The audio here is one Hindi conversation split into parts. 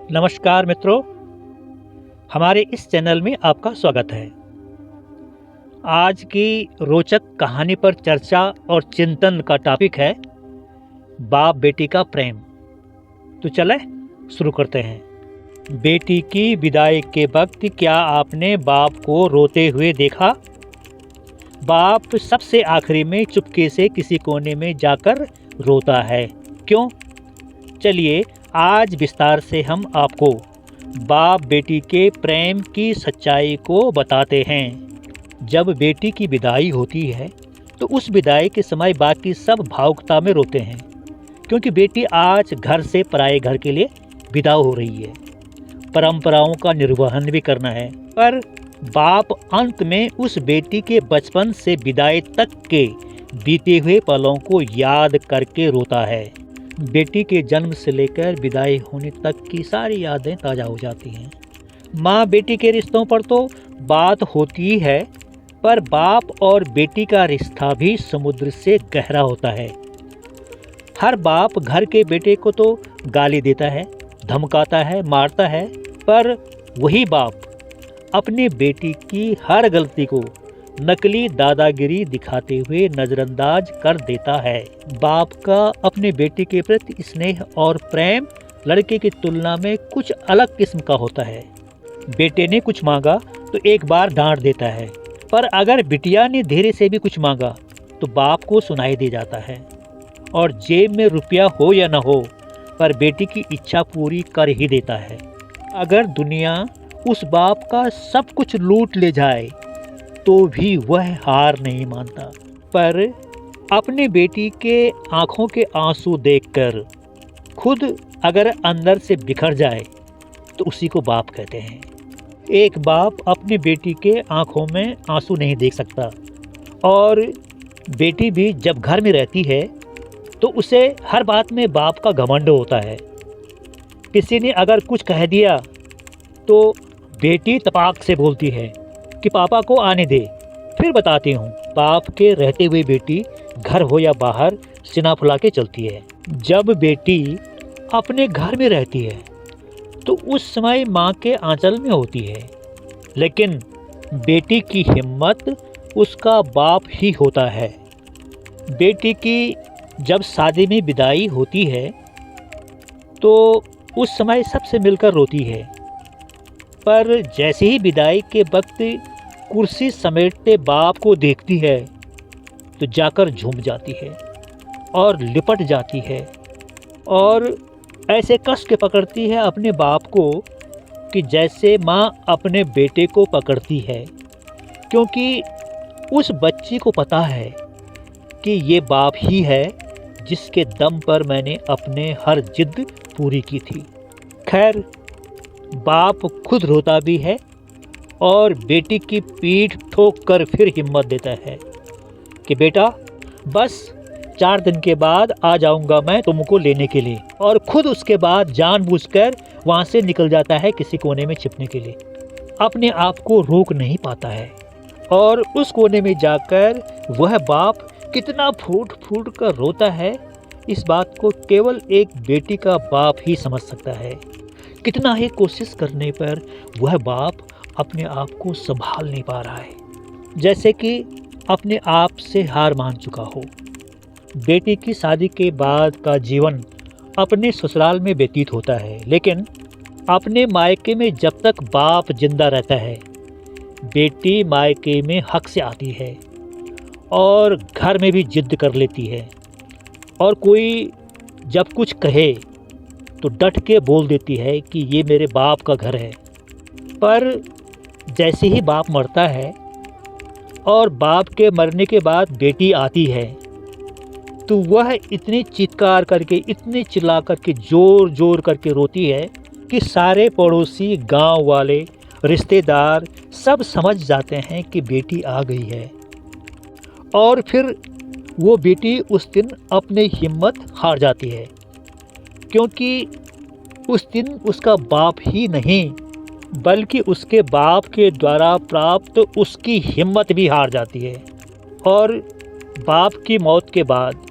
नमस्कार मित्रों, हमारे इस चैनल में आपका स्वागत है। आज की रोचक कहानी पर चर्चा और चिंतन का टॉपिक है बाप बेटी का प्रेम। तो चले शुरू करते हैं। बेटी की विदाई के वक्त क्या आपने बाप को रोते हुए देखा? बाप सबसे आखिरी में चुपके से किसी कोने में जाकर रोता है। क्यों? चलिए आज विस्तार से हम आपको बाप बेटी के प्रेम की सच्चाई को बताते हैं। जब बेटी की विदाई होती है तो उस विदाई के समय बाकी सब भावुकता में रोते हैं, क्योंकि बेटी आज घर से पराए घर के लिए विदा हो रही है। परंपराओं का निर्वहन भी करना है, पर बाप अंत में उस बेटी के बचपन से विदाई तक के बीते हुए पलों को याद करके रोता है। बेटी के जन्म से लेकर विदाई होने तक की सारी यादें ताज़ा हो जाती हैं। माँ बेटी के रिश्तों पर तो बात होती है, पर बाप और बेटी का रिश्ता भी समुद्र से गहरा होता है। हर बाप घर के बेटे को तो गाली देता है, धमकाता है, मारता है, पर वही बाप अपनी बेटी की हर गलती को नकली दादागिरी दिखाते हुए नज़रअंदाज कर देता है। बाप का अपने बेटी के प्रति स्नेह और प्रेम लड़के की तुलना में कुछ अलग किस्म का होता है। बेटे ने कुछ मांगा तो एक बार डांट देता है, पर अगर बिटिया ने धीरे से भी कुछ मांगा तो बाप को सुनाई दे जाता है। और जेब में रुपया हो या न हो, पर बेटी की इच्छा पूरी कर ही देता है। अगर दुनिया उस बाप का सब कुछ लूट ले जाए तो भी वह हार नहीं मानता। पर अपने बेटी के आंखों के आंसू देखकर खुद अगर अंदर से बिखर जाए तो उसी को बाप कहते हैं। एक बाप अपनी बेटी के आंखों में आंसू नहीं देख सकता, और बेटी भी जब घर में रहती है तो उसे हर बात में बाप का घमंड होता है। किसी ने अगर कुछ कह दिया तो बेटी तपाक से बोलती है कि पापा को आने दे, फिर बताती हूँ। बाप के रहते हुए बेटी घर हो या बाहर सीना फुला के चलती है। जब बेटी अपने घर में रहती है तो उस समय माँ के आंचल में होती है, लेकिन बेटी की हिम्मत उसका बाप ही होता है। बेटी की जब शादी में विदाई होती है तो उस समय सबसे मिलकर रोती है, पर जैसे ही विदाई के वक्त कुर्सी समेटते बाप को देखती है तो जाकर झूम जाती है और लिपट जाती है, और ऐसे कस के पकड़ती है अपने बाप को कि जैसे माँ अपने बेटे को पकड़ती है, क्योंकि उस बच्ची को पता है कि ये बाप ही है जिसके दम पर मैंने अपने हर जिद पूरी की थी। खैर, बाप खुद रोता भी है और बेटी की पीठ ठोक कर फिर हिम्मत देता है कि बेटा बस 4 दिन के बाद आ जाऊंगा मैं तुमको लेने के लिए, और खुद उसके बाद जानबूझकर वहाँ से निकल जाता है किसी कोने में छिपने के लिए। अपने आप को रोक नहीं पाता है, और उस कोने में जाकर वह बाप कितना फूट फूट कर रोता है, इस बात को केवल एक बेटी का बाप ही समझ सकता है। कितना ही कोशिश करने पर वह बाप अपने आप को संभाल नहीं पा रहा है, जैसे कि अपने आप से हार मान चुका हो। बेटी की शादी के बाद का जीवन अपने ससुराल में व्यतीत होता है, लेकिन अपने मायके में जब तक बाप जिंदा रहता है, बेटी मायके में हक से आती है और घर में भी जिद कर लेती है, और कोई जब कुछ कहे तो डट के बोल देती है कि ये मेरे बाप का घर है। पर जैसे ही बाप मरता है और बाप के मरने के बाद बेटी आती है, तो वह इतनी चीत्कार करके, इतनी चिल्ला करके, जोर जोर करके रोती है कि सारे पड़ोसी, गांव वाले, रिश्तेदार सब समझ जाते हैं कि बेटी आ गई है। और फिर वो बेटी उस दिन अपनी हिम्मत हार जाती है, क्योंकि उस दिन उसका बाप ही नहीं बल्कि उसके बाप के द्वारा प्राप्त उसकी हिम्मत भी हार जाती है। और बाप की मौत के बाद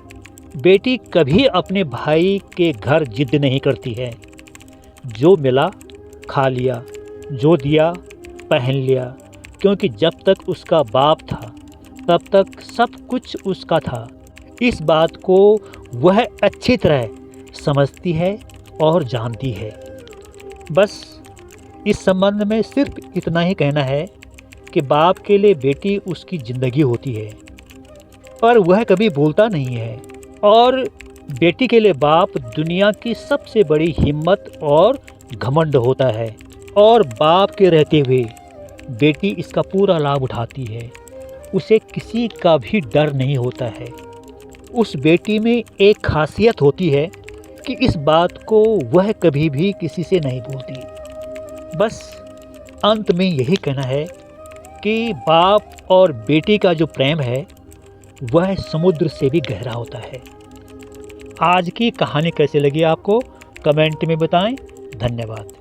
बेटी कभी अपने भाई के घर जिद नहीं करती है, जो मिला खा लिया, जो दिया पहन लिया, क्योंकि जब तक उसका बाप था तब तक सब कुछ उसका था। इस बात को वह अच्छी तरह समझती है और जानती है। बस इस संबंध में सिर्फ इतना ही कहना है कि बाप के लिए बेटी उसकी ज़िंदगी होती है, पर वह कभी भूलता नहीं है। और बेटी के लिए बाप दुनिया की सबसे बड़ी हिम्मत और घमंड होता है, और बाप के रहते हुए बेटी इसका पूरा लाभ उठाती है। उसे किसी का भी डर नहीं होता है। उस बेटी में एक खासियत होती है कि इस बात को वह कभी भी किसी से नहीं भूलती। बस अंत में यही कहना है कि बाप और बेटी का जो प्रेम है वह समुद्र से भी गहरा होता है। आज की कहानी कैसे लगी आपको कमेंट में बताएं। धन्यवाद।